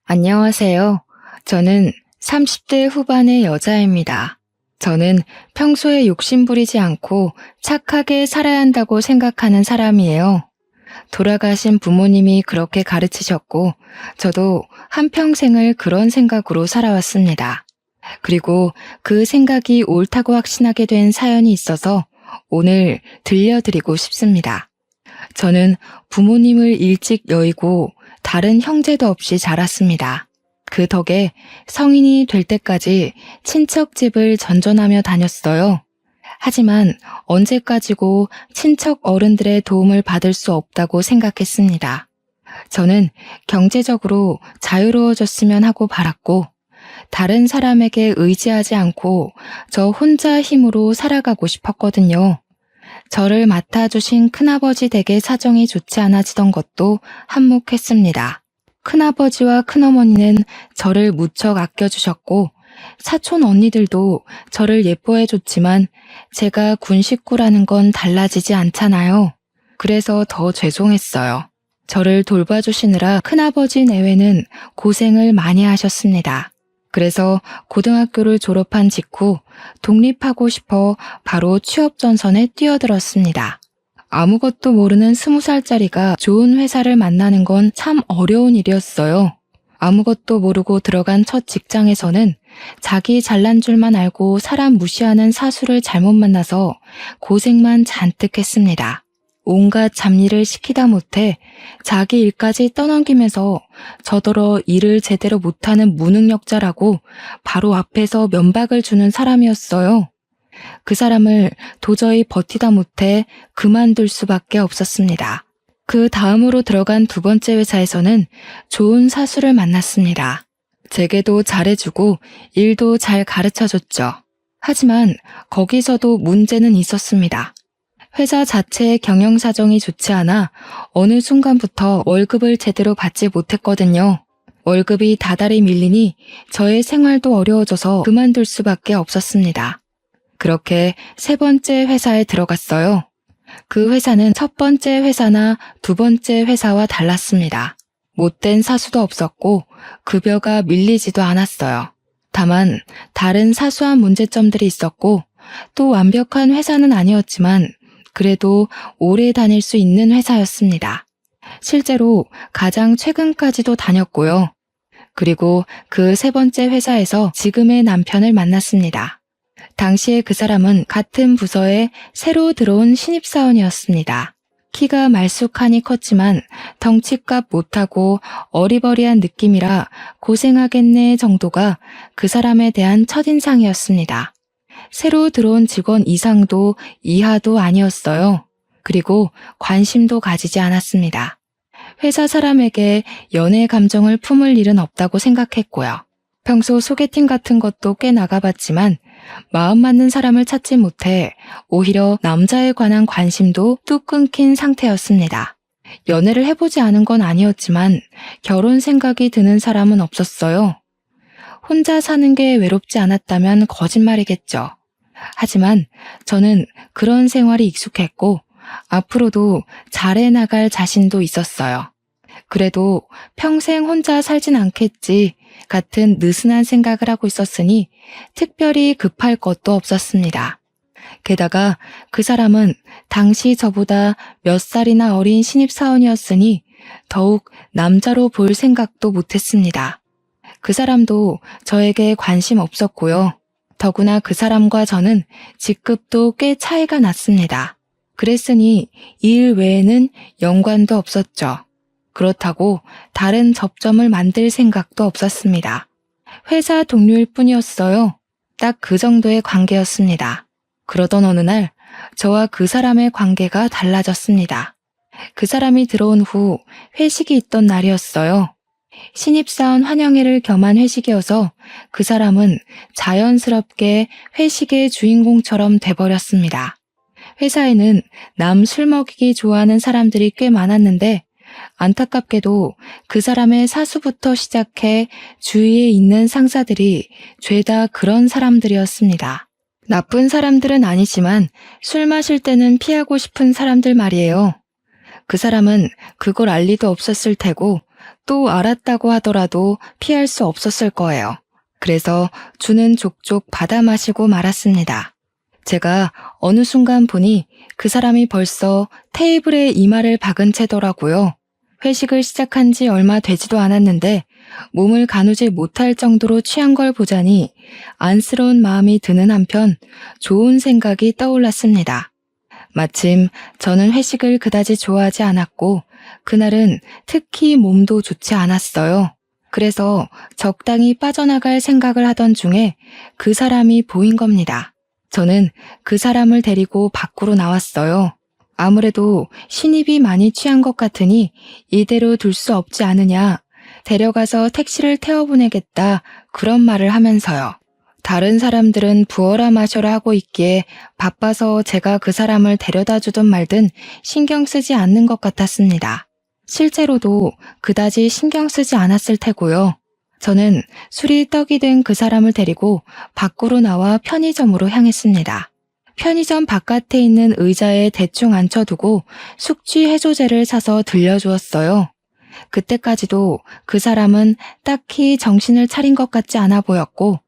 안녕하세요. 저는 30대 후반의 여자입니다. 저는 평소에 욕심부리지 않고 착하게 살아야 한다고 생각하는 사람이에요. 돌아가신 부모님이 그렇게 가르치셨고, 저도 한평생을 그런 생각으로 살아왔습니다. 그리고 그 생각이 옳다고 확신하게 된 사연이 있어서 오늘 들려드리고 싶습니다. 저는 부모님을 일찍 여의고 다른 형제도 없이 자랐습니다. 그 덕에 성인이 될 때까지 친척 집을 전전하며 다녔어요. 하지만 언제까지고 친척 어른들의 도움을 받을 수 없다고 생각했습니다. 저는 경제적으로 자유로워졌으면 하고 바랐고, 다른 사람에게 의지하지 않고 저 혼자 힘으로 살아가고 싶었거든요. 저를 맡아주신 큰아버지 댁의 사정이 좋지 않아지던 것도 한몫했습니다. 큰아버지와 큰어머니는 저를 무척 아껴주셨고, 사촌 언니들도 저를 예뻐해줬지만 제가 군 식구라는 건 달라지지 않잖아요. 그래서 더 죄송했어요. 저를 돌봐주시느라 큰아버지 내외는 고생을 많이 하셨습니다. 그래서 고등학교를 졸업한 직후 독립하고 싶어 바로 취업 전선에 뛰어들었습니다. 아무것도 모르는 20살짜리가 좋은 회사를 만나는 건 참 어려운 일이었어요. 아무것도 모르고 들어간 첫 직장에서는 자기 잘난 줄만 알고 사람 무시하는 사수를 잘못 만나서 고생만 잔뜩 했습니다. 온갖 잡일을 시키다 못해 자기 일까지 떠넘기면서 저더러 일을 제대로 못하는 무능력자라고 바로 앞에서 면박을 주는 사람이었어요. 그 사람을 도저히 버티다 못해 그만둘 수밖에 없었습니다. 그 다음으로 들어간 두 번째 회사에서는 좋은 사수를 만났습니다. 제게도 잘해주고 일도 잘 가르쳐줬죠. 하지만 거기서도 문제는 있었습니다. 회사 자체의 경영 사정이 좋지 않아 어느 순간부터 월급을 제대로 받지 못했거든요. 월급이 다달이 밀리니 저의 생활도 어려워져서 그만둘 수밖에 없었습니다. 그렇게 세 번째 회사에 들어갔어요. 그 회사는 첫 번째 회사나 두 번째 회사와 달랐습니다. 못된 사수도 없었고 급여가 밀리지도 않았어요. 다만 다른 사소한 문제점들이 있었고 또 완벽한 회사는 아니었지만 그래도 오래 다닐 수 있는 회사였습니다. 실제로 가장 최근까지도 다녔고요. 그리고 그 세 번째 회사에서 지금의 남편을 만났습니다. 당시에 그 사람은 같은 부서에 새로 들어온 신입사원이었습니다. 키가 말쑥하니 컸지만 덩치값 못하고 어리버리한 느낌이라 고생하겠네 정도가 그 사람에 대한 첫인상이었습니다. 새로 들어온 직원 이상도 이하도 아니었어요. 그리고 관심도 가지지 않았습니다. 회사 사람에게 연애 감정을 품을 일은 없다고 생각했고요. 평소 소개팅 같은 것도 꽤 나가봤지만 마음 맞는 사람을 찾지 못해 오히려 남자에 관한 관심도 뚝 끊긴 상태였습니다. 연애를 해보지 않은 건 아니었지만 결혼 생각이 드는 사람은 없었어요. 혼자 사는 게 외롭지 않았다면 거짓말이겠죠. 하지만 저는 그런 생활이 익숙했고 앞으로도 잘해 나갈 자신도 있었어요. 그래도 평생 혼자 살진 않겠지 같은 느슨한 생각을 하고 있었으니 특별히 급할 것도 없었습니다. 게다가 그 사람은 당시 저보다 몇 살이나 어린 신입사원이었으니 더욱 남자로 볼 생각도 못했습니다. 그 사람도 저에게 관심 없었고요. 더구나 그 사람과 저는 직급도 꽤 차이가 났습니다. 그랬으니 일 외에는 연관도 없었죠. 그렇다고 다른 접점을 만들 생각도 없었습니다. 회사 동료일 뿐이었어요. 딱 그 정도의 관계였습니다. 그러던 어느 날 저와 그 사람의 관계가 달라졌습니다. 그 사람이 들어온 후 회식이 있던 날이었어요. 신입사원 환영회를 겸한 회식이어서 그 사람은 자연스럽게 회식의 주인공처럼 돼버렸습니다. 회사에는 남 술 먹이기 좋아하는 사람들이 꽤 많았는데 안타깝게도 그 사람의 사수부터 시작해 주위에 있는 상사들이 죄다 그런 사람들이었습니다. 나쁜 사람들은 아니지만 술 마실 때는 피하고 싶은 사람들 말이에요. 그 사람은 그걸 알 리도 없었을 테고 또 알았다고 하더라도 피할 수 없었을 거예요. 그래서 주는 족족 받아 마시고 말았습니다. 제가 어느 순간 보니 그 사람이 벌써 테이블에 이마를 박은 채더라고요. 회식을 시작한 지 얼마 되지도 않았는데 몸을 가누지 못할 정도로 취한 걸 보자니 안쓰러운 마음이 드는 한편 좋은 생각이 떠올랐습니다. 마침 저는 회식을 그다지 좋아하지 않았고 그날은 특히 몸도 좋지 않았어요. 그래서 적당히 빠져나갈 생각을 하던 중에 그 사람이 보인 겁니다. 저는 그 사람을 데리고 밖으로 나왔어요. 아무래도 신입이 많이 취한 것 같으니 이대로 둘 수 없지 않으냐, 데려가서 택시를 태워보내겠다, 그런 말을 하면서요. 다른 사람들은 부어라 마셔라 하고 있기에 바빠서 제가 그 사람을 데려다 주든 말든 신경 쓰지 않는 것 같았습니다. 실제로도 그다지 신경 쓰지 않았을 테고요. 저는 술이 떡이 된 그 사람을 데리고 밖으로 나와 편의점으로 향했습니다. 편의점 바깥에 있는 의자에 대충 앉혀두고 숙취 해소제를 사서 들려주었어요. 그때까지도 그 사람은 딱히 정신을 차린 것 같지 않아 보였고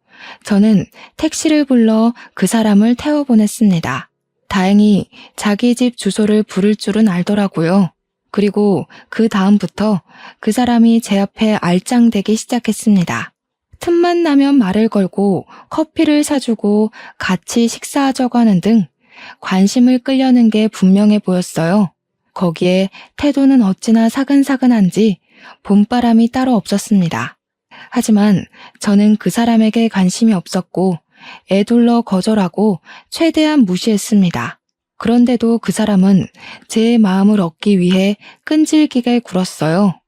저는 택시를 불러 그 사람을 태워보냈습니다. 다행히 자기 집 주소를 부를 줄은 알더라고요. 그리고 그 다음부터 그 사람이 제 앞에 알짱대기 시작했습니다. 틈만 나면 말을 걸고 커피를 사주고 같이 식사하자고 하는 등 관심을 끌려는 게 분명해 보였어요. 거기에 태도는 어찌나 사근사근한지 봄바람이 따로 없었습니다. 하지만 저는 그 사람에게 관심이 없었고 애둘러 거절하고 최대한 무시했습니다. 그런데도 그 사람은 제 마음을 얻기 위해 끈질기게 굴었어요.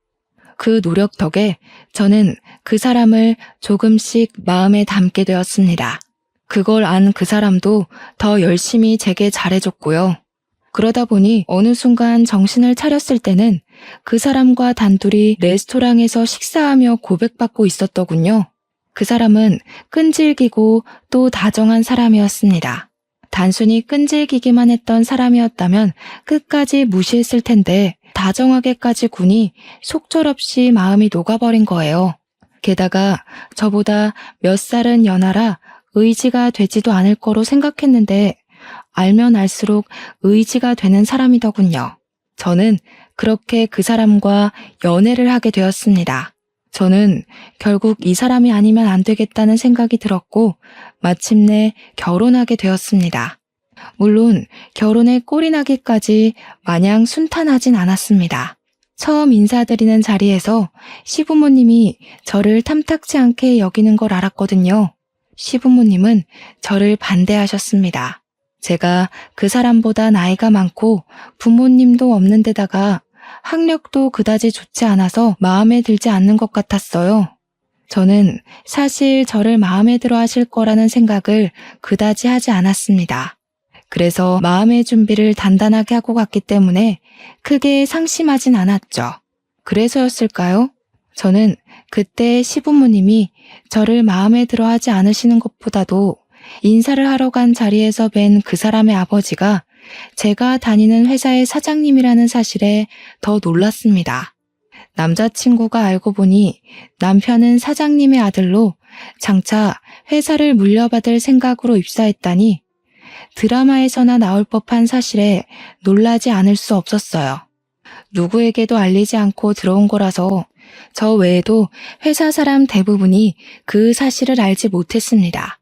그 노력 덕에 저는 그 사람을 조금씩 마음에 담게 되었습니다. 그걸 안 그 사람도 더 열심히 제게 잘해줬고요. 그러다 보니 어느 순간 정신을 차렸을 때는 그 사람과 단둘이 레스토랑에서 식사하며 고백받고 있었더군요. 그 사람은 끈질기고 또 다정한 사람이었습니다. 단순히 끈질기기만 했던 사람이었다면 끝까지 무시했을 텐데 다정하게까지 구니 속절없이 마음이 녹아버린 거예요. 게다가 저보다 몇 살은 연하라 의지가 되지도 않을 거로 생각했는데 알면 알수록 의지가 되는 사람이더군요. 저는 그렇게 그 사람과 연애를 하게 되었습니다. 저는 결국 이 사람이 아니면 안 되겠다는 생각이 들었고 마침내 결혼하게 되었습니다. 물론 결혼에 꼴이 나기까지 마냥 순탄하진 않았습니다. 처음 인사드리는 자리에서 시부모님이 저를 탐탁치 않게 여기는 걸 알았거든요. 시부모님은 저를 반대하셨습니다. 제가 그 사람보다 나이가 많고 부모님도 없는 데다가 학력도 그다지 좋지 않아서 마음에 들지 않는 것 같았어요. 저는 사실 저를 마음에 들어 하실 거라는 생각을 그다지 하지 않았습니다. 그래서 마음의 준비를 단단하게 하고 갔기 때문에 크게 상심하진 않았죠. 그래서였을까요? 저는 그때 시부모님이 저를 마음에 들어 하지 않으시는 것보다도 인사를 하러 간 자리에서 뵌 그 사람의 아버지가 제가 다니는 회사의 사장님이라는 사실에 더 놀랐습니다. 남자친구가 알고 보니 남편은 사장님의 아들로 장차 회사를 물려받을 생각으로 입사했다니 드라마에서나 나올 법한 사실에 놀라지 않을 수 없었어요. 누구에게도 알리지 않고 들어온 거라서 저 외에도 회사 사람 대부분이 그 사실을 알지 못했습니다.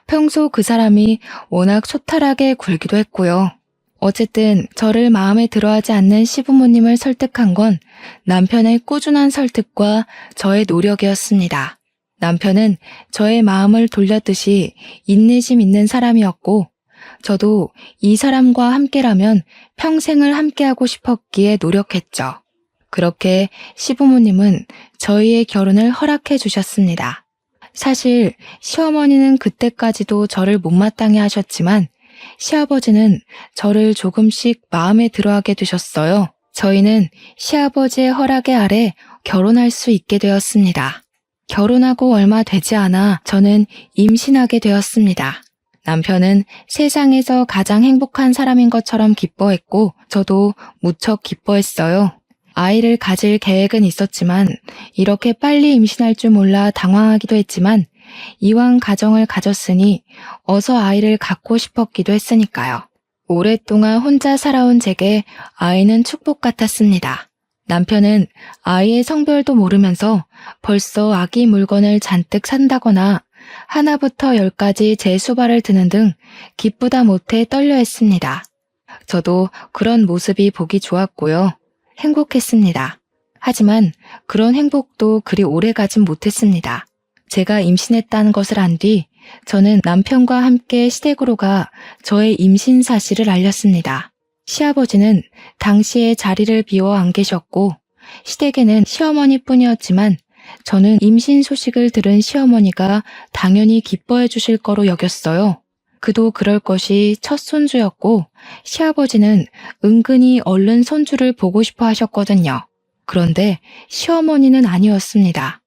평소 그 사람이 워낙 소탈하게 굴기도 했고요. 어쨌든 저를 마음에 들어하지 않는 시부모님을 설득한 건 남편의 꾸준한 설득과 저의 노력이었습니다. 남편은 저의 마음을 돌렸듯이 인내심 있는 사람이었고 저도 이 사람과 함께라면 평생을 함께하고 싶었기에 노력했죠. 그렇게 시부모님은 저희의 결혼을 허락해 주셨습니다. 사실 시어머니는 그때까지도 저를 못마땅해 하셨지만 시아버지는 저를 조금씩 마음에 들어하게 되셨어요. 저희는 시아버지의 허락의 아래 결혼할 수 있게 되었습니다. 결혼하고 얼마 되지 않아 저는 임신하게 되었습니다. 남편은 세상에서 가장 행복한 사람인 것처럼 기뻐했고 저도 무척 기뻐했어요. 아이를 가질 계획은 있었지만 이렇게 빨리 임신할 줄 몰라 당황하기도 했지만 이왕 가정을 가졌으니 어서 아이를 갖고 싶었기도 했으니까요. 오랫동안 혼자 살아온 제게 아이는 축복 같았습니다. 남편은 아이의 성별도 모르면서 벌써 아기 물건을 잔뜩 산다거나 하나부터 10까지 제 수발을 드는 등 기쁘다 못해 떨려했습니다. 저도 그런 모습이 보기 좋았고요. 행복했습니다. 하지만 그런 행복도 그리 오래 가진 못했습니다. 제가 임신했다는 것을 안 뒤 저는 남편과 함께 시댁으로 가 저의 임신 사실을 알렸습니다. 시아버지는 당시에 자리를 비워 안 계셨고 시댁에는 시어머니뿐이었지만 저는 임신 소식을 들은 시어머니가 당연히 기뻐해 주실 거로 여겼어요. 그도 그럴 것이 첫 손주였고 시아버지는 은근히 얼른 손주를 보고 싶어 하셨거든요. 그런데 시어머니는 아니었습니다.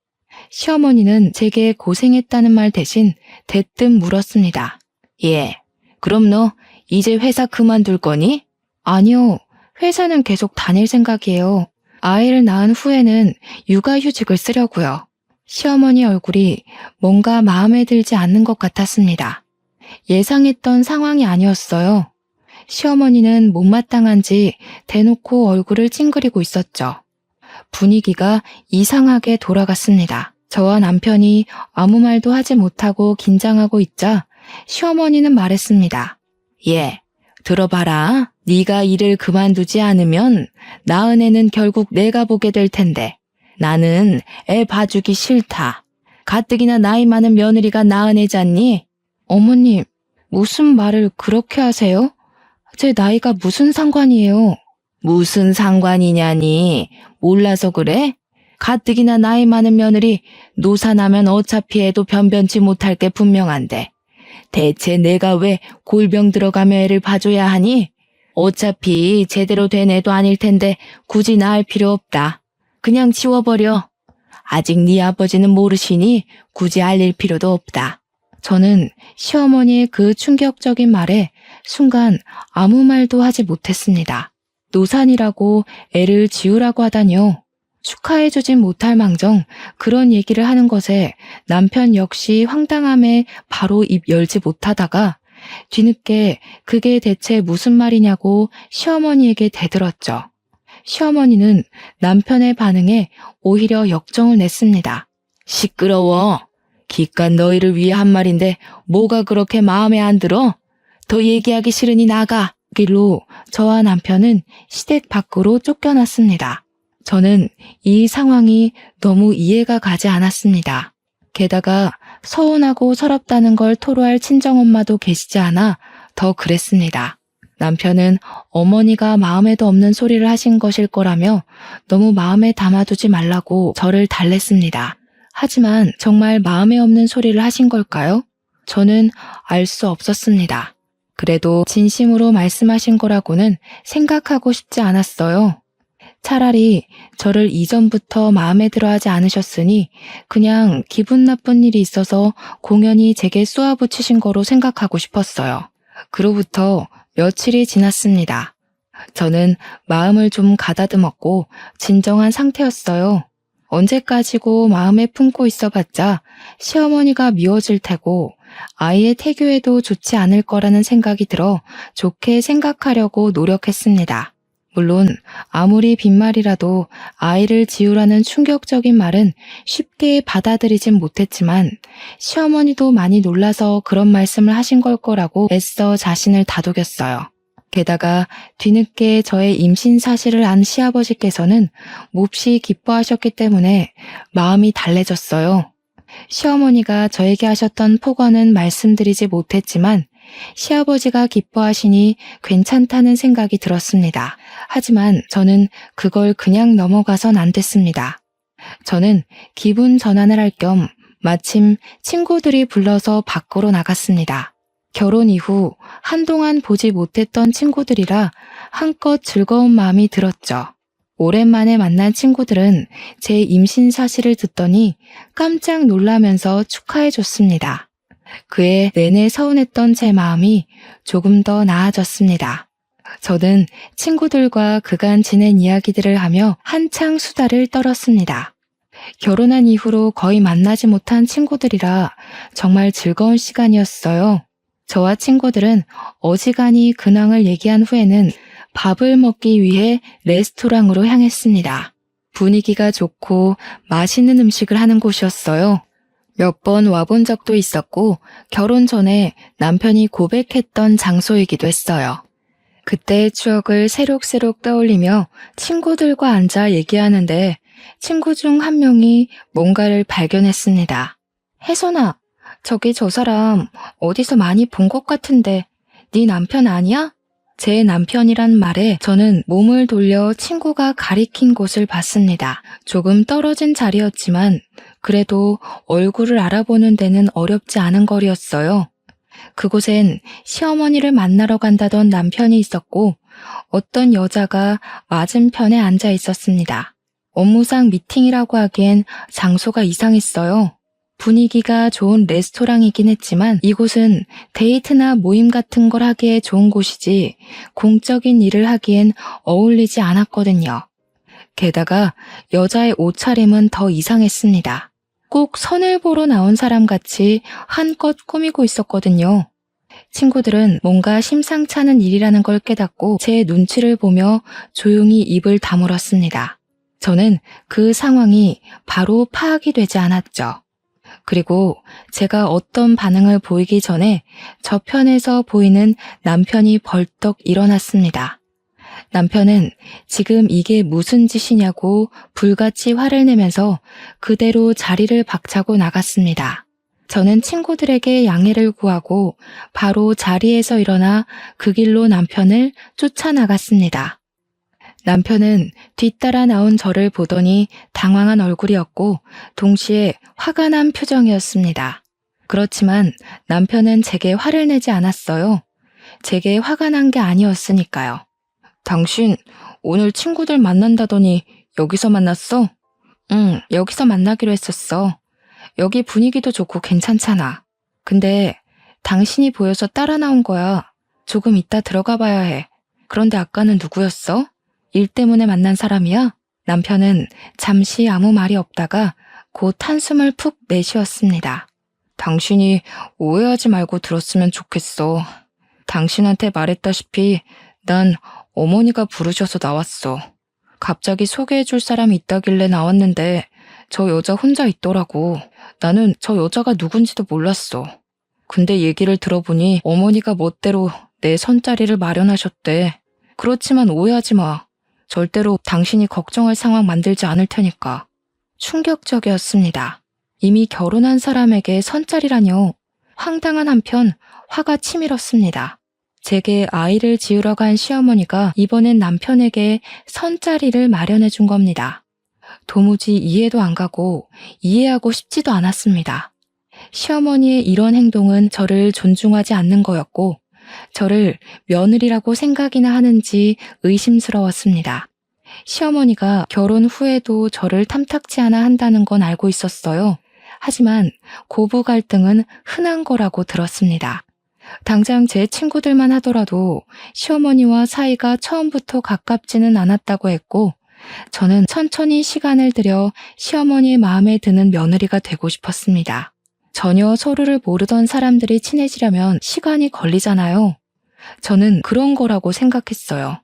시어머니는 제게 고생했다는 말 대신 대뜸 물었습니다. 예, 그럼 너 이제 회사 그만둘 거니? 아니요, 회사는 계속 다닐 생각이에요. 아이를 낳은 후에는 육아휴직을 쓰려고요. 시어머니 얼굴이 뭔가 마음에 들지 않는 것 같았습니다. 예상했던 상황이 아니었어요. 시어머니는 못마땅한지 대놓고 얼굴을 찡그리고 있었죠. 분위기가 이상하게 돌아갔습니다. 저와 남편이 아무 말도 하지 못하고 긴장하고 있자 시어머니는 말했습니다. 예, 들어봐라. 네가 일을 그만두지 않으면 낳은 애는 결국 내가 보게 될 텐데 나는 애 봐주기 싫다. 가뜩이나 나이 많은 며느리가 낳은 애잖니? 어머님, 무슨 말을 그렇게 하세요? 제 나이가 무슨 상관이에요? 무슨 상관이냐니? 몰라서 그래? 가뜩이나 나이 많은 며느리 노사 나면 어차피 애도 변변치 못할 게 분명한데 대체 내가 왜 골병 들어가며 애를 봐줘야 하니? 어차피 제대로 된 애도 아닐 텐데 굳이 낳을 필요 없다. 그냥 지워버려. 아직 네 아버지는 모르시니 굳이 알릴 필요도 없다. 저는 시어머니의 그 충격적인 말에 순간 아무 말도 하지 못했습니다. 노산이라고 애를 지우라고 하다니요. 축하해주진 못할 망정 그런 얘기를 하는 것에 남편 역시 황당함에 바로 입 열지 못하다가 뒤늦게 그게 대체 무슨 말이냐고 시어머니에게 대들었죠. 시어머니는 남편의 반응에 오히려 역정을 냈습니다. 시끄러워. 기껏 너희를 위해 한 말인데 뭐가 그렇게 마음에 안 들어? 더 얘기하기 싫으니 나가. 길로 저와 남편은 시댁 밖으로 쫓겨났습니다. 저는 이 상황이 너무 이해가 가지 않았습니다. 게다가 서운하고 서럽다는 걸 토로할 친정엄마도 계시지 않아 더 그랬습니다. 남편은 어머니가 마음에도 없는 소리를 하신 것일 거라며 너무 마음에 담아두지 말라고 저를 달랬습니다. 하지만 정말 마음에 없는 소리를 하신 걸까요? 저는 알 수 없었습니다. 그래도 진심으로 말씀하신 거라고는 생각하고 싶지 않았어요. 차라리 저를 이전부터 마음에 들어하지 않으셨으니 그냥 기분 나쁜 일이 있어서 공연히 제게 쏘아붙이신 거로 생각하고 싶었어요. 그로부터 며칠이 지났습니다. 저는 마음을 좀 가다듬었고 진정한 상태였어요. 언제까지고 마음에 품고 있어봤자 시어머니가 미워질 테고 아이의 태교에도 좋지 않을 거라는 생각이 들어 좋게 생각하려고 노력했습니다. 물론 아무리 빈말이라도 아이를 지우라는 충격적인 말은 쉽게 받아들이진 못했지만 시어머니도 많이 놀라서 그런 말씀을 하신 걸 거라고 애써 자신을 다독였어요. 게다가 뒤늦게 저의 임신 사실을 안 시아버지께서는 몹시 기뻐하셨기 때문에 마음이 달래졌어요. 시어머니가 저에게 하셨던 폭언은 말씀드리지 못했지만 시아버지가 기뻐하시니 괜찮다는 생각이 들었습니다. 하지만 저는 그걸 그냥 넘어가선 안 됐습니다. 저는 기분 전환을 할 겸 마침 친구들이 불러서 밖으로 나갔습니다. 결혼 이후 한동안 보지 못했던 친구들이라 한껏 즐거운 마음이 들었죠. 오랜만에 만난 친구들은 제 임신 사실을 듣더니 깜짝 놀라면서 축하해줬습니다. 그에 내내 서운했던 제 마음이 조금 더 나아졌습니다. 저는 친구들과 그간 지낸 이야기들을 하며 한창 수다를 떨었습니다. 결혼한 이후로 거의 만나지 못한 친구들이라 정말 즐거운 시간이었어요. 저와 친구들은 어지간히 근황을 얘기한 후에는 밥을 먹기 위해 레스토랑으로 향했습니다. 분위기가 좋고 맛있는 음식을 하는 곳이었어요. 몇 번 와본 적도 있었고 결혼 전에 남편이 고백했던 장소이기도 했어요. 그때의 추억을 새록새록 떠올리며 친구들과 앉아 얘기하는데 친구 중 한 명이 뭔가를 발견했습니다. 혜선아, 저기 저 사람 어디서 많이 본 것 같은데 네 남편 아니야? 제 남편이란 말에 저는 몸을 돌려 친구가 가리킨 곳을 봤습니다. 조금 떨어진 자리였지만 그래도 얼굴을 알아보는 데는 어렵지 않은 거리였어요. 그곳엔 시어머니를 만나러 간다던 남편이 있었고 어떤 여자가 맞은편에 앉아 있었습니다. 업무상 미팅이라고 하기엔 장소가 이상했어요. 분위기가 좋은 레스토랑이긴 했지만 이곳은 데이트나 모임 같은 걸 하기에 좋은 곳이지 공적인 일을 하기엔 어울리지 않았거든요. 게다가 여자의 옷차림은 더 이상했습니다. 꼭 선을 보러 나온 사람 같이 한껏 꾸미고 있었거든요. 친구들은 뭔가 심상찮은 일이라는 걸 깨닫고 제 눈치를 보며 조용히 입을 다물었습니다. 저는 그 상황이 바로 파악이 되지 않았죠. 그리고 제가 어떤 반응을 보이기 전에 저편에서 보이는 남편이 벌떡 일어났습니다. 남편은 지금 이게 무슨 짓이냐고 불같이 화를 내면서 그대로 자리를 박차고 나갔습니다. 저는 친구들에게 양해를 구하고 바로 자리에서 일어나 그 길로 남편을 쫓아나갔습니다. 남편은 뒤따라 나온 저를 보더니 당황한 얼굴이었고 동시에 화가 난 표정이었습니다. 그렇지만 남편은 제게 화를 내지 않았어요. 제게 화가 난 게 아니었으니까요. 당신 오늘 친구들 만난다더니 여기서 만났어? 응, 여기서 만나기로 했었어. 여기 분위기도 좋고 괜찮잖아. 근데 당신이 보여서 따라 나온 거야. 조금 이따 들어가 봐야 해. 그런데 아까는 누구였어? 일 때문에 만난 사람이야? 남편은 잠시 아무 말이 없다가 곧 한숨을 푹 내쉬었습니다. 당신이 오해하지 말고 들었으면 좋겠어. 당신한테 말했다시피 난 어머니가 부르셔서 나왔어. 갑자기 소개해줄 사람이 있다길래 나왔는데 저 여자 혼자 있더라고. 나는 저 여자가 누군지도 몰랐어. 근데 얘기를 들어보니 어머니가 멋대로 내 선자리를 마련하셨대. 그렇지만 오해하지 마. 절대로 당신이 걱정할 상황 만들지 않을 테니까. 충격적이었습니다. 이미 결혼한 사람에게 선자리라뇨. 황당한 한편 화가 치밀었습니다. 제게 아이를 지으러 간 시어머니가 이번엔 남편에게 선자리를 마련해 준 겁니다. 도무지 이해도 안 가고 이해하고 싶지도 않았습니다. 시어머니의 이런 행동은 저를 존중하지 않는 거였고 저를 며느리라고 생각이나 하는지 의심스러웠습니다. 시어머니가 결혼 후에도 저를 탐탁지 않아 한다는 건 알고 있었어요. 하지만 고부 갈등은 흔한 거라고 들었습니다. 당장 제 친구들만 하더라도 시어머니와 사이가 처음부터 가깝지는 않았다고 했고 저는 천천히 시간을 들여 시어머니의 마음에 드는 며느리가 되고 싶었습니다. 전혀 서로를 모르던 사람들이 친해지려면 시간이 걸리잖아요. 저는 그런 거라고 생각했어요.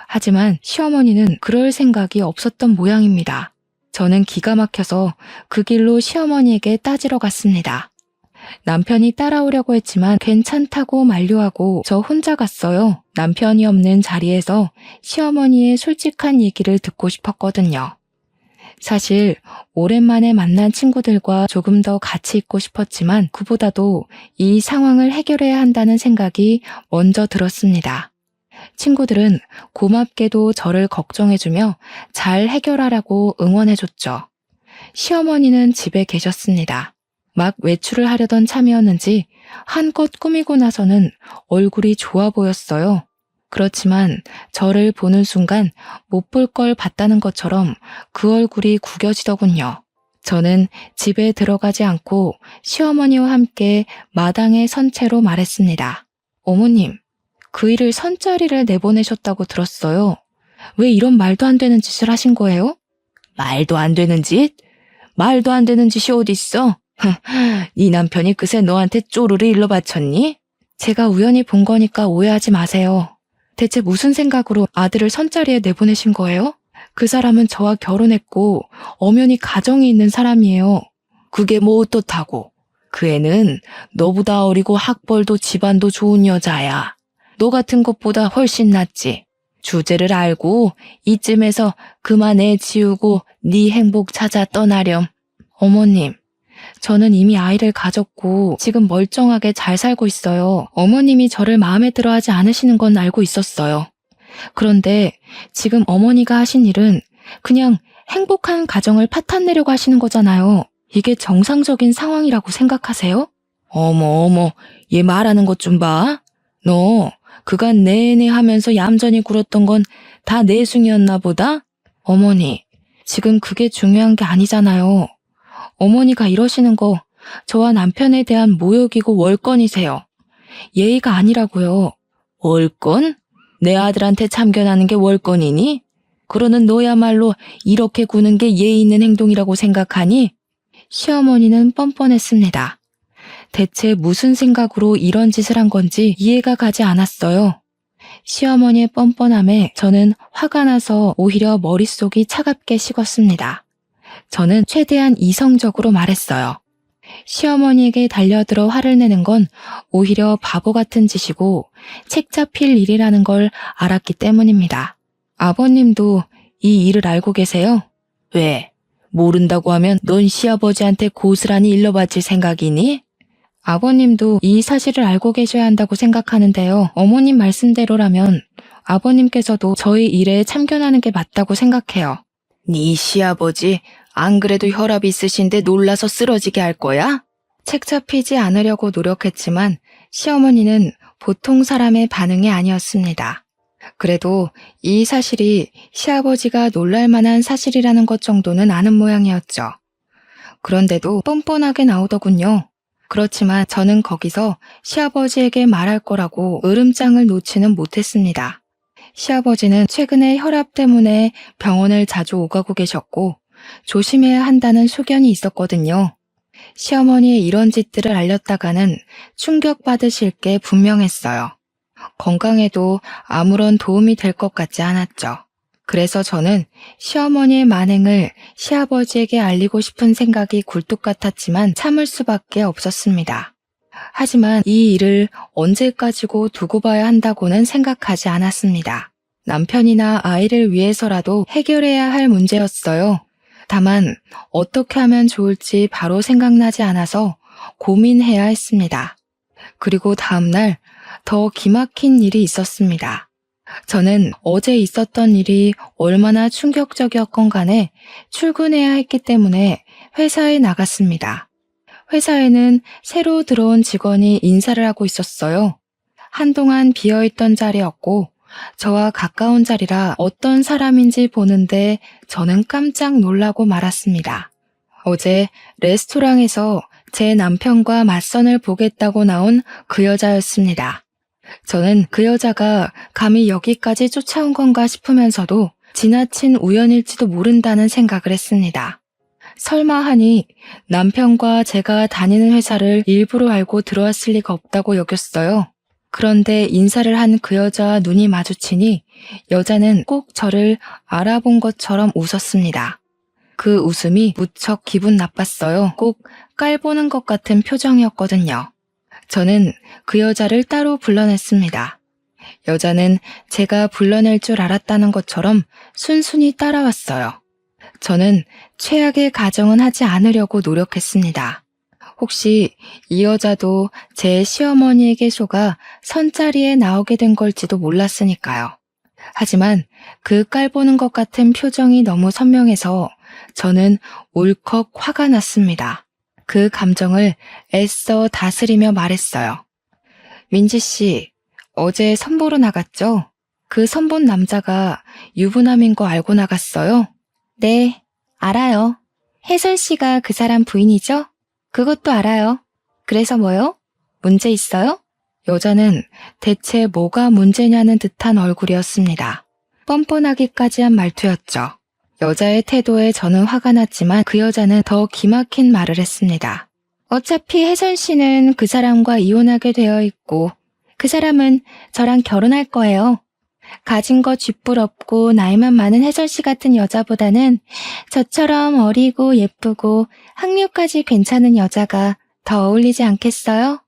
하지만 시어머니는 그럴 생각이 없었던 모양입니다. 저는 기가 막혀서 그 길로 시어머니에게 따지러 갔습니다. 남편이 따라오려고 했지만 괜찮다고 만류하고 저 혼자 갔어요. 남편이 없는 자리에서 시어머니의 솔직한 얘기를 듣고 싶었거든요. 사실 오랜만에 만난 친구들과 조금 더 같이 있고 싶었지만 그보다도 이 상황을 해결해야 한다는 생각이 먼저 들었습니다. 친구들은 고맙게도 저를 걱정해주며 잘 해결하라고 응원해줬죠. 시어머니는 집에 계셨습니다. 막 외출을 하려던 참이었는지 한껏 꾸미고 나서는 얼굴이 좋아 보였어요. 그렇지만 저를 보는 순간 못 볼 걸 봤다는 것처럼 그 얼굴이 구겨지더군요. 저는 집에 들어가지 않고 시어머니와 함께 마당에 선 채로 말했습니다. 어머님, 그 일을 선자리를 내보내셨다고 들었어요. 왜 이런 말도 안 되는 짓을 하신 거예요? 말도 안 되는 짓? 말도 안 되는 짓이 어딨어? 네 남편이 그새 너한테 쪼르르 일러 바쳤니? 제가 우연히 본 거니까 오해하지 마세요. 대체 무슨 생각으로 아들을 선자리에 내보내신 거예요? 그 사람은 저와 결혼했고 엄연히 가정이 있는 사람이에요. 그게 뭐 어떻다고? 그 애는 너보다 어리고 학벌도 집안도 좋은 여자야. 너 같은 것보다 훨씬 낫지. 주제를 알고 이쯤에서 그만 애 지우고 네 행복 찾아 떠나렴. 어머님, 저는 이미 아이를 가졌고 지금 멀쩡하게 잘 살고 있어요. 어머님이 저를 마음에 들어하지 않으시는 건 알고 있었어요. 그런데 지금 어머니가 하신 일은 그냥 행복한 가정을 파탄내려고 하시는 거잖아요. 이게 정상적인 상황이라고 생각하세요? 어머, 얘 말하는 것 좀 봐. 너 그간 내내 하면서 얌전히 굴었던 건 다 내숭이었나 보다? 어머니, 지금 그게 중요한 게 아니잖아요. 어머니가 이러시는 거 저와 남편에 대한 모욕이고 월권이세요. 예의가 아니라고요. 월권? 내 아들한테 참견하는 게 월권이니? 그러는 너야말로 이렇게 구는 게 예의 있는 행동이라고 생각하니? 시어머니는 뻔뻔했습니다. 대체 무슨 생각으로 이런 짓을 한 건지 이해가 가지 않았어요. 시어머니의 뻔뻔함에 저는 화가 나서 오히려 머릿속이 차갑게 식었습니다. 저는 최대한 이성적으로 말했어요. 시어머니에게 달려들어 화를 내는 건 오히려 바보 같은 짓이고 책 잡힐 일이라는 걸 알았기 때문입니다. 아버님도 이 일을 알고 계세요? 왜? 모른다고 하면 넌 시아버지한테 고스란히 일러바칠 생각이니? 아버님도 이 사실을 알고 계셔야 한다고 생각하는데요. 어머님 말씀대로라면 아버님께서도 저희 일에 참견하는 게 맞다고 생각해요. 네 시아버지 안 그래도 혈압이 있으신데 놀라서 쓰러지게 할 거야? 책 잡히지 않으려고 노력했지만 시어머니는 보통 사람의 반응이 아니었습니다. 그래도 이 사실이 시아버지가 놀랄 만한 사실이라는 것 정도는 아는 모양이었죠. 그런데도 뻔뻔하게 나오더군요. 그렇지만 저는 거기서 시아버지에게 말할 거라고 으름장을 놓지는 못했습니다. 시아버지는 최근에 혈압 때문에 병원을 자주 오가고 계셨고 조심해야 한다는 소견이 있었거든요. 시어머니의 이런 짓들을 알렸다가는 충격받으실 게 분명했어요. 건강에도 아무런 도움이 될 것 같지 않았죠. 그래서 저는 시어머니의 만행을 시아버지에게 알리고 싶은 생각이 굴뚝 같았지만 참을 수밖에 없었습니다. 하지만 이 일을 언제까지고 두고 봐야 한다고는 생각하지 않았습니다. 남편이나 아이를 위해서라도 해결해야 할 문제였어요. 다만 어떻게 하면 좋을지 바로 생각나지 않아서 고민해야 했습니다. 그리고 다음날 더 기막힌 일이 있었습니다. 저는 어제 있었던 일이 얼마나 충격적이었건 간에 출근해야 했기 때문에 회사에 나갔습니다. 회사에는 새로 들어온 직원이 인사를 하고 있었어요. 한동안 비어있던 자리였고 저와 가까운 자리라 어떤 사람인지 보는데 저는 깜짝 놀라고 말았습니다. 어제 레스토랑에서 제 남편과 맞선을 보겠다고 나온 그 여자였습니다. 저는 그 여자가 감히 여기까지 쫓아온 건가 싶으면서도 지나친 우연일지도 모른다는 생각을 했습니다. 설마 하니 남편과 제가 다니는 회사를 일부러 알고 들어왔을 리가 없다고 여겼어요. 그런데 인사를 한 그 여자와 눈이 마주치니 여자는 꼭 저를 알아본 것처럼 웃었습니다. 그 웃음이 무척 기분 나빴어요. 꼭 깔보는 것 같은 표정이었거든요. 저는 그 여자를 따로 불러냈습니다. 여자는 제가 불러낼 줄 알았다는 것처럼 순순히 따라왔어요. 저는 최악의 가정은 하지 않으려고 노력했습니다. 혹시 이 여자도 제 시어머니에게 속아 선자리에 나오게 된 걸지도 몰랐으니까요. 하지만 그 깔보는 것 같은 표정이 너무 선명해서 저는 울컥 화가 났습니다. 그 감정을 애써 다스리며 말했어요. 민지 씨, 어제 선보러 나갔죠? 그 선본 남자가 유부남인 거 알고 나갔어요? 네, 알아요. 혜선 씨가 그 사람 부인이죠? 그것도 알아요. 그래서 뭐요? 문제 있어요? 여자는 대체 뭐가 문제냐는 듯한 얼굴이었습니다. 뻔뻔하기까지 한 말투였죠. 여자의 태도에 저는 화가 났지만 그 여자는 더 기막힌 말을 했습니다. 어차피 혜선 씨는 그 사람과 이혼하게 되어 있고 그 사람은 저랑 결혼할 거예요. 가진 거 쥐뿔없고 나이만 많은 혜선 씨 같은 여자보다는 저처럼 어리고 예쁘고 학력까지 괜찮은 여자가 더 어울리지 않겠어요?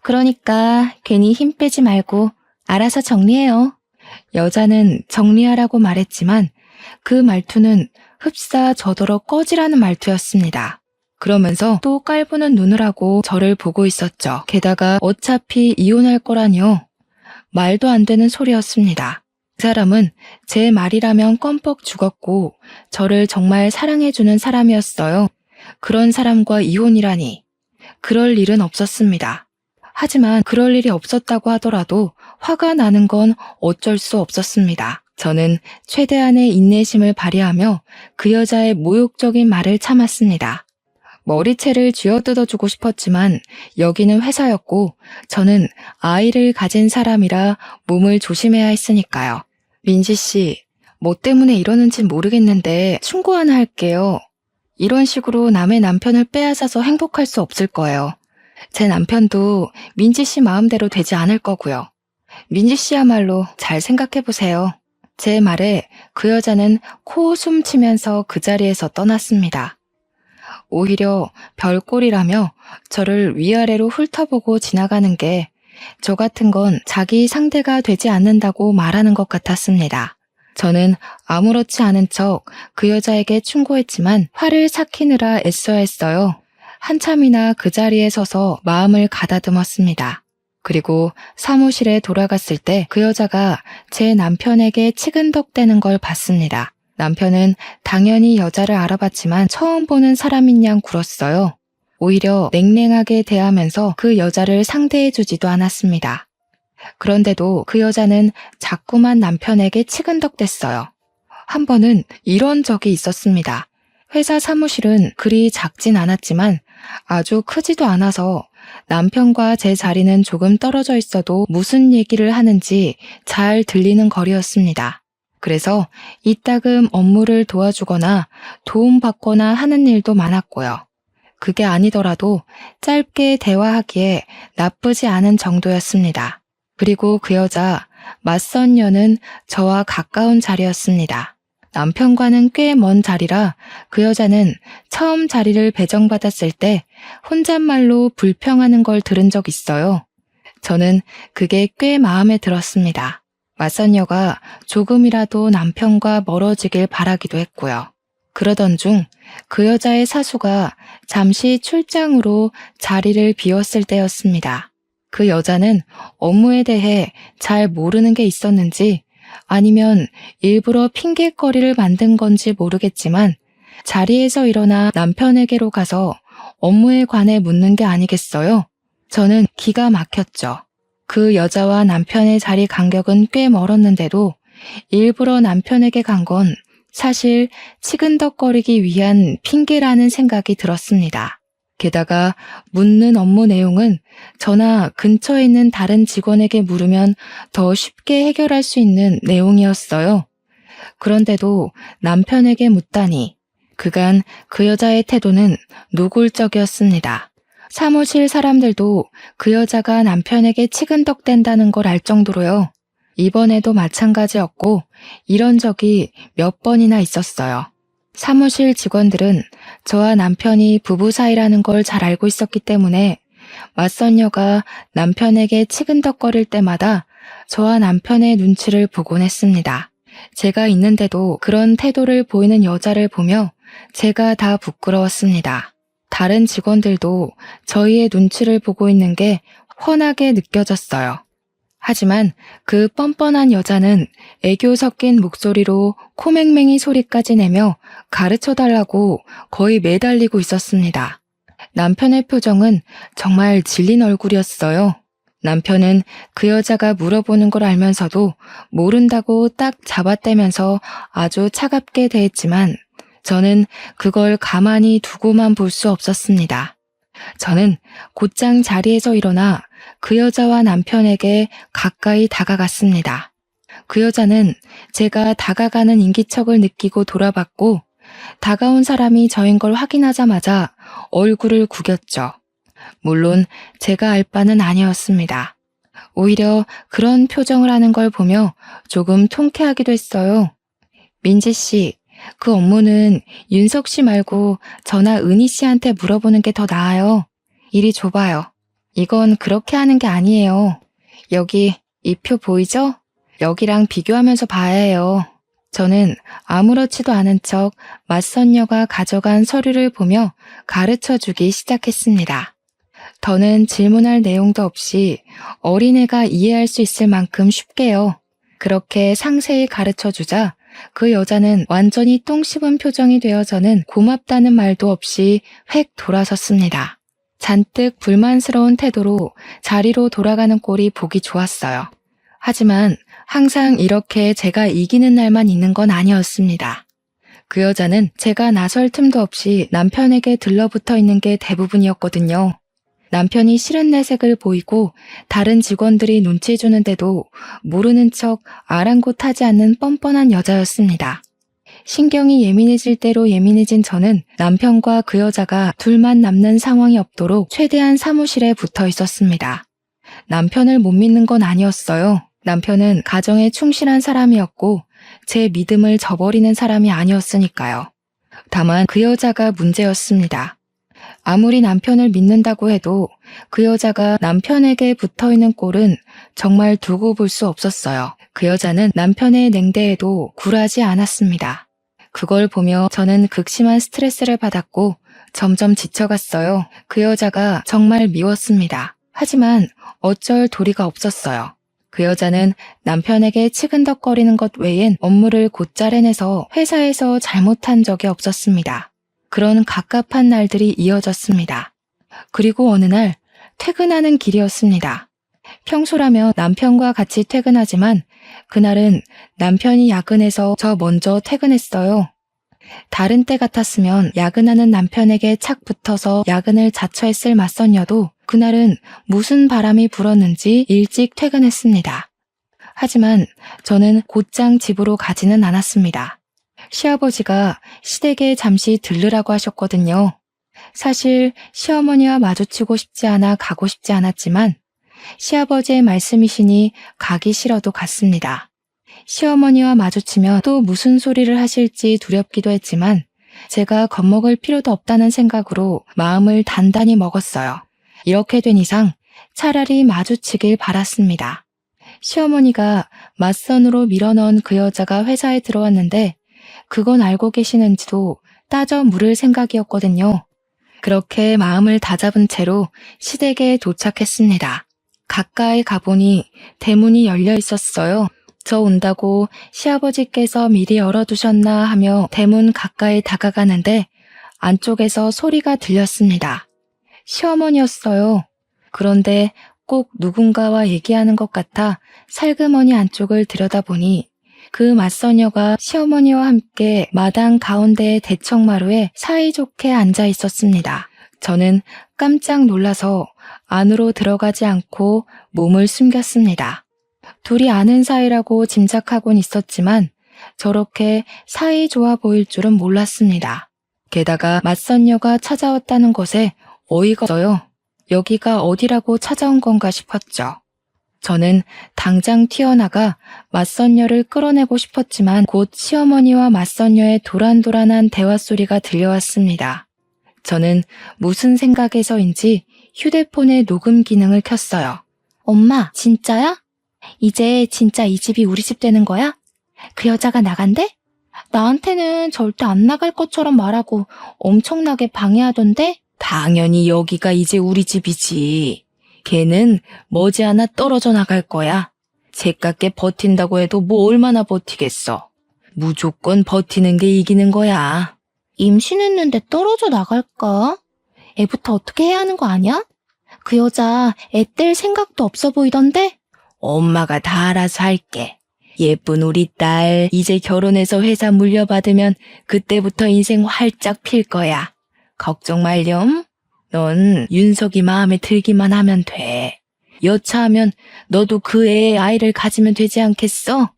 그러니까 괜히 힘 빼지 말고 알아서 정리해요. 여자는 정리하라고 말했지만 그 말투는 흡사 저더러 꺼지라는 말투였습니다. 그러면서 또 깔보는 눈을 하고 저를 보고 있었죠. 게다가 어차피 이혼할 거라니요. 말도 안 되는 소리였습니다. 그 사람은 제 말이라면 껌뻑 죽었고 저를 정말 사랑해주는 사람이었어요. 그런 사람과 이혼이라니. 그럴 일은 없었습니다. 하지만 그럴 일이 없었다고 하더라도 화가 나는 건 어쩔 수 없었습니다. 저는 최대한의 인내심을 발휘하며 그 여자의 모욕적인 말을 참았습니다. 머리채를 쥐어뜯어주고 싶었지만 여기는 회사였고 저는 아이를 가진 사람이라 몸을 조심해야 했으니까요. 민지 씨, 뭐 때문에 이러는지 모르겠는데 충고 하나 할게요. 이런 식으로 남의 남편을 빼앗아서 행복할 수 없을 거예요. 제 남편도 민지 씨 마음대로 되지 않을 거고요. 민지 씨야말로 잘 생각해보세요. 제 말에 그 여자는 코웃음 치면서 그 자리에서 떠났습니다. 오히려 별꼴이라며 저를 위아래로 훑어보고 지나가는 게 저 같은 건 자기 상대가 되지 않는다고 말하는 것 같았습니다. 저는 아무렇지 않은 척 그 여자에게 충고했지만 화를 삭히느라 애써야 했어요. 한참이나 그 자리에 서서 마음을 가다듬었습니다. 그리고 사무실에 돌아갔을 때 그 여자가 제 남편에게 치근덕대는 걸 봤습니다. 남편은 당연히 여자를 알아봤지만 처음 보는 사람인 양 굴었어요. 오히려 냉랭하게 대하면서 그 여자를 상대해주지도 않았습니다. 그런데도 그 여자는 자꾸만 남편에게 치근덕댔어요. 한 번은 이런 적이 있었습니다. 회사 사무실은 그리 작진 않았지만 아주 크지도 않아서 남편과 제 자리는 조금 떨어져 있어도 무슨 얘기를 하는지 잘 들리는 거리였습니다. 그래서 이따금 업무를 도와주거나 도움받거나 하는 일도 많았고요. 그게 아니더라도 짧게 대화하기에 나쁘지 않은 정도였습니다. 그리고 그 여자, 맞선 년은 저와 가까운 자리였습니다. 남편과는 꽤 먼 자리라 그 여자는 처음 자리를 배정받았을 때 혼잣말로 불평하는 걸 들은 적 있어요. 저는 그게 꽤 마음에 들었습니다. 맞선녀가 조금이라도 남편과 멀어지길 바라기도 했고요. 그러던 중 그 여자의 사수가 잠시 출장으로 자리를 비웠을 때였습니다. 그 여자는 업무에 대해 잘 모르는 게 있었는지 아니면 일부러 핑계거리를 만든 건지 모르겠지만 자리에서 일어나 남편에게로 가서 업무에 관해 묻는 게 아니겠어요? 저는 기가 막혔죠. 그 여자와 남편의 자리 간격은 꽤 멀었는데도 일부러 남편에게 간 건 사실 치근덕거리기 위한 핑계라는 생각이 들었습니다. 게다가 묻는 업무 내용은 저나 근처에 있는 다른 직원에게 물으면 더 쉽게 해결할 수 있는 내용이었어요. 그런데도 남편에게 묻다니 그간 그 여자의 태도는 노골적이었습니다. 사무실 사람들도 그 여자가 남편에게 치근덕댄다는 걸 알 정도로요. 이번에도 마찬가지였고 이런 적이 몇 번이나 있었어요. 사무실 직원들은 저와 남편이 부부 사이라는 걸 잘 알고 있었기 때문에 맞선녀가 남편에게 치근덕거릴 때마다 저와 남편의 눈치를 보곤 했습니다. 제가 있는데도 그런 태도를 보이는 여자를 보며 제가 다 부끄러웠습니다. 다른 직원들도 저희의 눈치를 보고 있는 게 훤하게 느껴졌어요. 하지만 그 뻔뻔한 여자는 애교 섞인 목소리로 코맹맹이 소리까지 내며 가르쳐달라고 거의 매달리고 있었습니다. 남편의 표정은 정말 질린 얼굴이었어요. 남편은 그 여자가 물어보는 걸 알면서도 모른다고 딱 잡아떼면서 아주 차갑게 대했지만 저는 그걸 가만히 두고만 볼 수 없었습니다. 저는 곧장 자리에서 일어나 그 여자와 남편에게 가까이 다가갔습니다. 그 여자는 제가 다가가는 인기척을 느끼고 돌아봤고 다가온 사람이 저인 걸 확인하자마자 얼굴을 구겼죠. 물론 제가 알 바는 아니었습니다. 오히려 그런 표정을 하는 걸 보며 조금 통쾌하기도 했어요. 민지 씨, 그 업무는 윤석 씨 말고 저나 은희 씨한테 물어보는 게 더 나아요. 이리 줘봐요. 이건 그렇게 하는 게 아니에요. 여기 이 표 보이죠? 여기랑 비교하면서 봐야 해요. 저는 아무렇지도 않은 척 맞선녀가 가져간 서류를 보며 가르쳐주기 시작했습니다. 더는 질문할 내용도 없이 어린애가 이해할 수 있을 만큼 쉽게요. 그렇게 상세히 가르쳐주자 그 여자는 완전히 똥 씹은 표정이 되어 저는 고맙다는 말도 없이 획 돌아섰습니다. 잔뜩 불만스러운 태도로 자리로 돌아가는 꼴이 보기 좋았어요. 하지만 항상 이렇게 제가 이기는 날만 있는 건 아니었습니다. 그 여자는 제가 나설 틈도 없이 남편에게 들러붙어 있는 게 대부분이었거든요. 남편이 싫은 내색을 보이고 다른 직원들이 눈치 주는데도 모르는 척 아랑곳하지 않는 뻔뻔한 여자였습니다. 신경이 예민해질 대로 예민해진 저는 남편과 그 여자가 둘만 남는 상황이 없도록 최대한 사무실에 붙어 있었습니다. 남편을 못 믿는 건 아니었어요. 남편은 가정에 충실한 사람이었고 제 믿음을 저버리는 사람이 아니었으니까요. 다만 그 여자가 문제였습니다. 아무리 남편을 믿는다고 해도 그 여자가 남편에게 붙어있는 꼴은 정말 두고 볼 수 없었어요. 그 여자는 남편의 냉대에도 굴하지 않았습니다. 그걸 보며 저는 극심한 스트레스를 받았고 점점 지쳐갔어요. 그 여자가 정말 미웠습니다. 하지만 어쩔 도리가 없었어요. 그 여자는 남편에게 치근덕거리는 것 외엔 업무를 곧잘 해내서 회사에서 잘못한 적이 없었습니다. 그런 갑갑한 날들이 이어졌습니다. 그리고 어느 날 퇴근하는 길이었습니다. 평소라면 남편과 같이 퇴근하지만 그날은 남편이 야근해서 저 먼저 퇴근했어요. 다른 때 같았으면 야근하는 남편에게 착 붙어서 야근을 자처했을 맞선녀도 그날은 무슨 바람이 불었는지 일찍 퇴근했습니다. 하지만 저는 곧장 집으로 가지는 않았습니다. 시아버지가 시댁에 잠시 들르라고 하셨거든요. 사실 시어머니와 마주치고 싶지 않아 가고 싶지 않았지만 시아버지의 말씀이시니 가기 싫어도 갔습니다. 시어머니와 마주치면 또 무슨 소리를 하실지 두렵기도 했지만 제가 겁먹을 필요도 없다는 생각으로 마음을 단단히 먹었어요. 이렇게 된 이상 차라리 마주치길 바랐습니다. 시어머니가 맞선으로 밀어넣은 그 여자가 회사에 들어왔는데 그건 알고 계시는지도 따져 물을 생각이었거든요. 그렇게 마음을 다잡은 채로 시댁에 도착했습니다. 가까이 가보니 대문이 열려 있었어요. 저 온다고 시아버지께서 미리 열어두셨나 하며 대문 가까이 다가가는데 안쪽에서 소리가 들렸습니다. 시어머니였어요. 그런데 꼭 누군가와 얘기하는 것 같아 살그머니 안쪽을 들여다보니 그 맞선녀가 시어머니와 함께 마당 가운데의 대청마루에 사이좋게 앉아 있었습니다. 저는 깜짝 놀라서 안으로 들어가지 않고 몸을 숨겼습니다. 둘이 아는 사이라고 짐작하곤 있었지만 저렇게 사이 좋아 보일 줄은 몰랐습니다. 게다가 맞선녀가 찾아왔다는 것에 어이가 없어요. 여기가 어디라고 찾아온 건가 싶었죠. 저는 당장 튀어나가 맞선녀를 끌어내고 싶었지만 곧 시어머니와 맞선녀의 도란도란한 대화 소리가 들려왔습니다. 저는 무슨 생각에서인지 휴대폰의 녹음 기능을 켰어요. 엄마, 진짜야? 이제 진짜 이 집이 우리 집 되는 거야? 그 여자가 나간대? 나한테는 절대 안 나갈 것처럼 말하고 엄청나게 방해하던데? 당연히 여기가 이제 우리 집이지. 걔는 머지않아 떨어져 나갈 거야. 죗깎게 버틴다고 해도 뭐 얼마나 버티겠어. 무조건 버티는 게 이기는 거야. 임신했는데 떨어져 나갈까? 애부터 어떻게 해야 하는 거 아니야? 그 여자 애 뗄 생각도 없어 보이던데? 엄마가 다 알아서 할게. 예쁜 우리 딸 이제 결혼해서 회사 물려받으면 그때부터 인생 활짝 필 거야. 걱정 말렴. 넌 윤석이 마음에 들기만 하면 돼. 여차하면 너도 그 애의 아이를 가지면 되지 않겠어?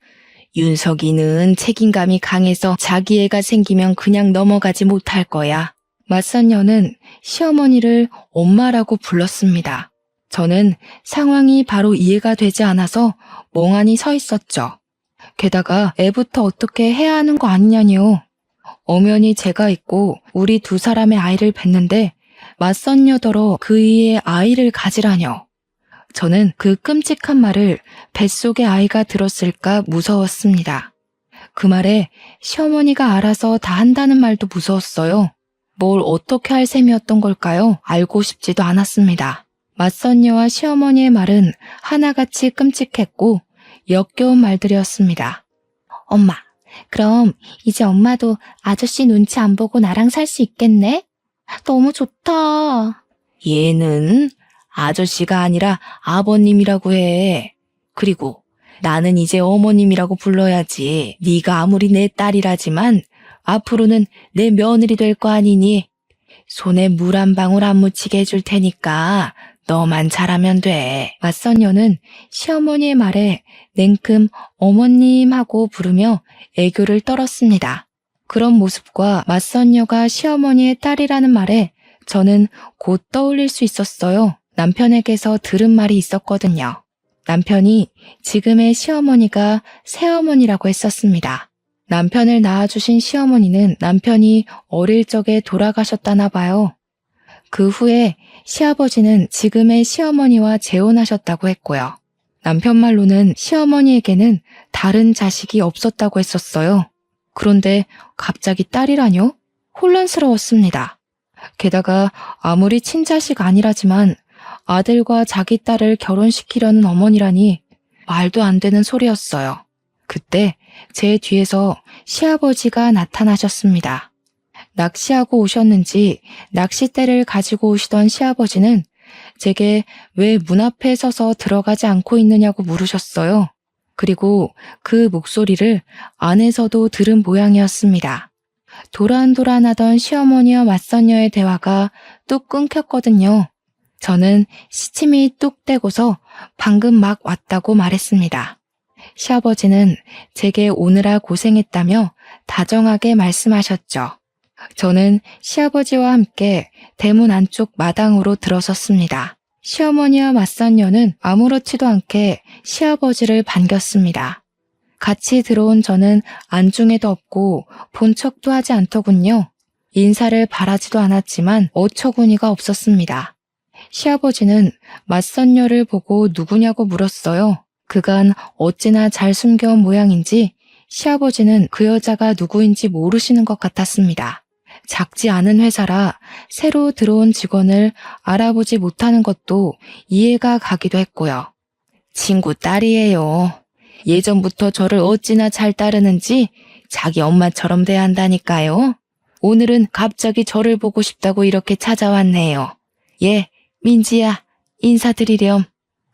윤석이는 책임감이 강해서 자기 애가 생기면 그냥 넘어가지 못할 거야. 맞선녀는 시어머니를 엄마라고 불렀습니다. 저는 상황이 바로 이해가 되지 않아서 멍하니 서 있었죠. 게다가 애부터 어떻게 해야 하는 거 아니냐니요. 엄연히 제가 있고 우리 두 사람의 아이를 뵀는데 맞선녀더러 그이의 아이를 가지라뇨. 저는 그 끔찍한 말을 뱃속의 아이가 들었을까 무서웠습니다. 그 말에 시어머니가 알아서 다 한다는 말도 무서웠어요. 뭘 어떻게 할 셈이었던 걸까요? 알고 싶지도 않았습니다. 맞선녀와 시어머니의 말은 하나같이 끔찍했고 역겨운 말들이었습니다. 엄마, 그럼 이제 엄마도 아저씨 눈치 안 보고 나랑 살 수 있겠네? 너무 좋다. 얘는 아저씨가 아니라 아버님이라고 해. 그리고 나는 이제 어머님이라고 불러야지. 네가 아무리 내 딸이라지만 앞으로는 내 며느리 될 거 아니니? 손에 물 한 방울 안 묻히게 해줄 테니까 너만 잘하면 돼. 맞선녀는 시어머니의 말에 냉큼 어머님 하고 부르며 애교를 떨었습니다. 그런 모습과 맞선녀가 시어머니의 딸이라는 말에 저는 곧 떠올릴 수 있었어요. 남편에게서 들은 말이 있었거든요. 남편이 지금의 시어머니가 새어머니라고 했었습니다. 남편을 낳아주신 시어머니는 남편이 어릴 적에 돌아가셨다나 봐요. 그 후에 시아버지는 지금의 시어머니와 재혼하셨다고 했고요. 남편 말로는 시어머니에게는 다른 자식이 없었다고 했었어요. 그런데 갑자기 딸이라뇨? 혼란스러웠습니다. 게다가 아무리 친자식 아니라지만 아들과 자기 딸을 결혼시키려는 어머니라니 말도 안 되는 소리였어요. 그때 제 뒤에서 시아버지가 나타나셨습니다. 낚시하고 오셨는지 낚싯대를 가지고 오시던 시아버지는 제게 왜 문 앞에 서서 들어가지 않고 있느냐고 물으셨어요. 그리고 그 목소리를 안에서도 들은 모양이었습니다. 도란도란하던 시어머니와 맞선녀의 대화가 뚝 끊겼거든요. 저는 시침이 뚝 떼고서 방금 막 왔다고 말했습니다. 시아버지는 제게 오느라 고생했다며 다정하게 말씀하셨죠. 저는 시아버지와 함께 대문 안쪽 마당으로 들어섰습니다. 시어머니와 맞선녀는 아무렇지도 않게 시아버지를 반겼습니다. 같이 들어온 저는 안중에도 없고 본 척도 하지 않더군요. 인사를 바라지도 않았지만 어처구니가 없었습니다. 시아버지는 맞선녀를 보고 누구냐고 물었어요. 그간 어찌나 잘 숨겨온 모양인지 시아버지는 그 여자가 누구인지 모르시는 것 같았습니다. 작지 않은 회사라 새로 들어온 직원을 알아보지 못하는 것도 이해가 가기도 했고요. 친구 딸이에요. 예전부터 저를 어찌나 잘 따르는지 자기 엄마처럼 대한다니까요. 오늘은 갑자기 저를 보고 싶다고 이렇게 찾아왔네요. 예, 민지야, 인사드리렴.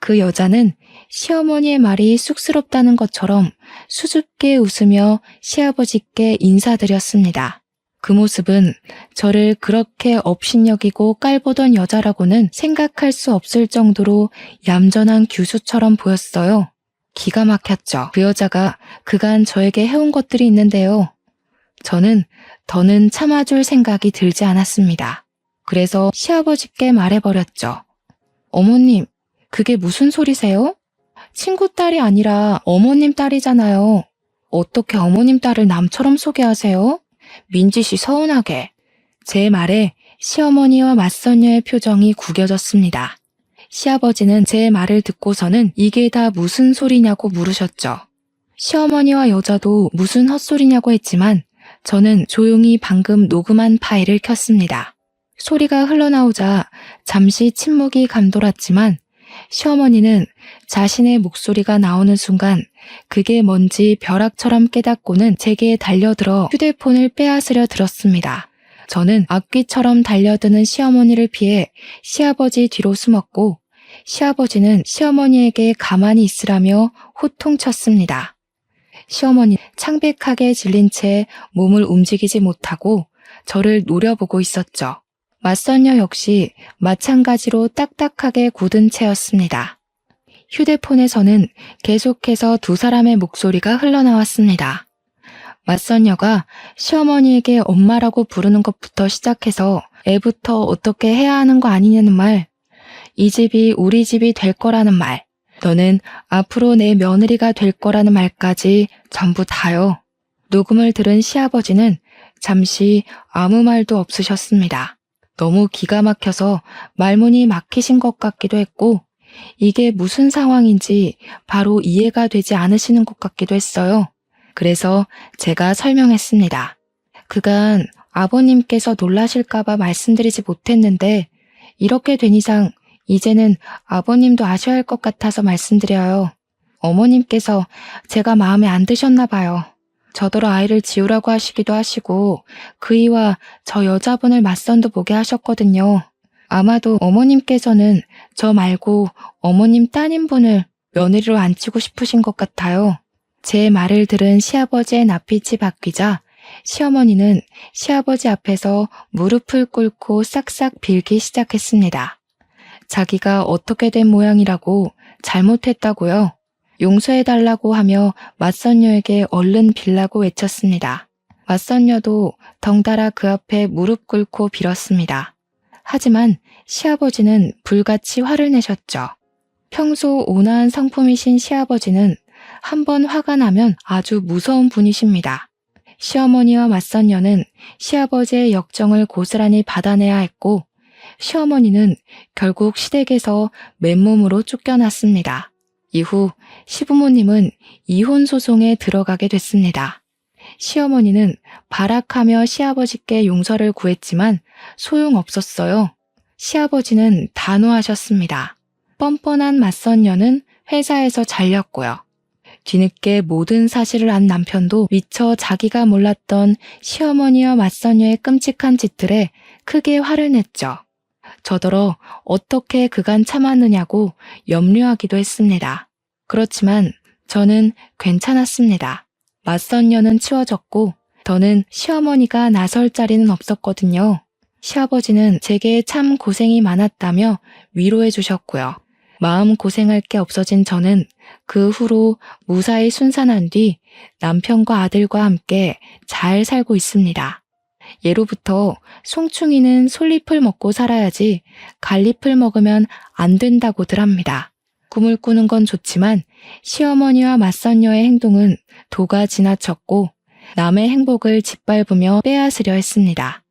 그 여자는 시어머니의 말이 쑥스럽다는 것처럼 수줍게 웃으며 시아버지께 인사드렸습니다. 그 모습은 저를 그렇게 업신여기고 깔보던 여자라고는 생각할 수 없을 정도로 얌전한 규수처럼 보였어요. 기가 막혔죠. 그 여자가 그간 저에게 해온 것들이 있는데요. 저는 더는 참아줄 생각이 들지 않았습니다. 그래서 시아버지께 말해버렸죠. 어머님, 그게 무슨 소리세요? 친구 딸이 아니라 어머님 딸이잖아요. 어떻게 어머님 딸을 남처럼 소개하세요? 민지 씨 서운하게. 제 말에 시어머니와 맞선녀의 표정이 구겨졌습니다. 시아버지는 제 말을 듣고서는 이게 다 무슨 소리냐고 물으셨죠. 시어머니와 여자도 무슨 헛소리냐고 했지만 저는 조용히 방금 녹음한 파일을 켰습니다. 소리가 흘러나오자 잠시 침묵이 감돌았지만 시어머니는 자신의 목소리가 나오는 순간 그게 뭔지 벼락처럼 깨닫고는 제게 달려들어 휴대폰을 빼앗으려 들었습니다. 저는 악귀처럼 달려드는 시어머니를 피해 시아버지 뒤로 숨었고 시아버지는 시어머니에게 가만히 있으라며 호통쳤습니다. 시어머니 창백하게 질린 채 몸을 움직이지 못하고 저를 노려보고 있었죠. 맞선녀 역시 마찬가지로 딱딱하게 굳은 채였습니다. 휴대폰에서는 계속해서 두 사람의 목소리가 흘러나왔습니다. 맞선녀가 시어머니에게 엄마라고 부르는 것부터 시작해서 애부터 어떻게 해야 하는 거 아니냐는 말, 이 집이 우리 집이 될 거라는 말, 너는 앞으로 내 며느리가 될 거라는 말까지 전부 다요. 녹음을 들은 시아버지는 잠시 아무 말도 없으셨습니다. 너무 기가 막혀서 말문이 막히신 것 같기도 했고, 이게 무슨 상황인지 바로 이해가 되지 않으시는 것 같기도 했어요. 그래서 제가 설명했습니다. 그간 아버님께서 놀라실까봐 말씀드리지 못했는데, 이렇게 된 이상 이제는 아버님도 아셔야 할 것 같아서 말씀드려요. 어머님께서 제가 마음에 안 드셨나 봐요. 저더러 아이를 지우라고 하시기도 하시고 그이와 저 여자분을 맞선도 보게 하셨거든요. 아마도 어머님께서는 저 말고 어머님 따님분을 며느리로 앉히고 싶으신 것 같아요. 제 말을 들은 시아버지의 낯빛이 바뀌자 시어머니는 시아버지 앞에서 무릎을 꿇고 싹싹 빌기 시작했습니다. 자기가 어떻게 된 모양이라고, 잘못했다고요. 용서해달라고 하며 맞선녀에게 얼른 빌라고 외쳤습니다. 맞선녀도 덩달아 그 앞에 무릎 꿇고 빌었습니다. 하지만 시아버지는 불같이 화를 내셨죠. 평소 온화한 성품이신 시아버지는 한번 화가 나면 아주 무서운 분이십니다. 시어머니와 맞선녀는 시아버지의 역정을 고스란히 받아내야 했고, 시어머니는 결국 시댁에서 맨몸으로 쫓겨났습니다. 이후 시부모님은 이혼 소송에 들어가게 됐습니다. 시어머니는 발악하며 시아버지께 용서를 구했지만 소용없었어요. 시아버지는 단호하셨습니다. 뻔뻔한 맞선녀는 회사에서 잘렸고요. 뒤늦게 모든 사실을 안 남편도 미처 자기가 몰랐던 시어머니와 맞선녀의 끔찍한 짓들에 크게 화를 냈죠. 저더러 어떻게 그간 참았느냐고 염려하기도 했습니다. 그렇지만 저는 괜찮았습니다. 맞선녀는 치워졌고 더는 시어머니가 나설 자리는 없었거든요. 시아버지는 제게 참 고생이 많았다며 위로해 주셨고요. 마음 고생할 게 없어진 저는 그 후로 무사히 순산한 뒤 남편과 아들과 함께 잘 살고 있습니다. 예로부터 송충이는 솔잎을 먹고 살아야지 갈잎을 먹으면 안 된다고들 합니다. 꿈을 꾸는 건 좋지만 시어머니와 맞선녀의 행동은 도가 지나쳤고 남의 행복을 짓밟으며 빼앗으려 했습니다.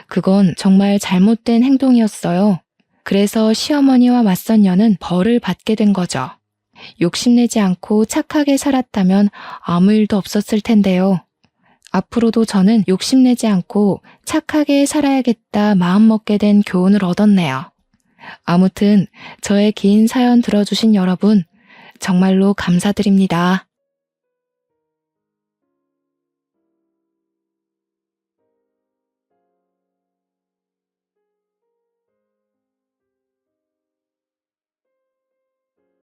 그건 정말 잘못된 행동이었어요. 그래서 시어머니와 맞선녀는 벌을 받게 된 거죠. 욕심내지 않고 착하게 살았다면 아무 일도 없었을 텐데요. 앞으로도 저는 욕심내지 않고 착하게 살아야겠다 마음먹게 된 교훈을 얻었네요. 아무튼 저의 긴 사연 들어주신 여러분 정말로 감사드립니다.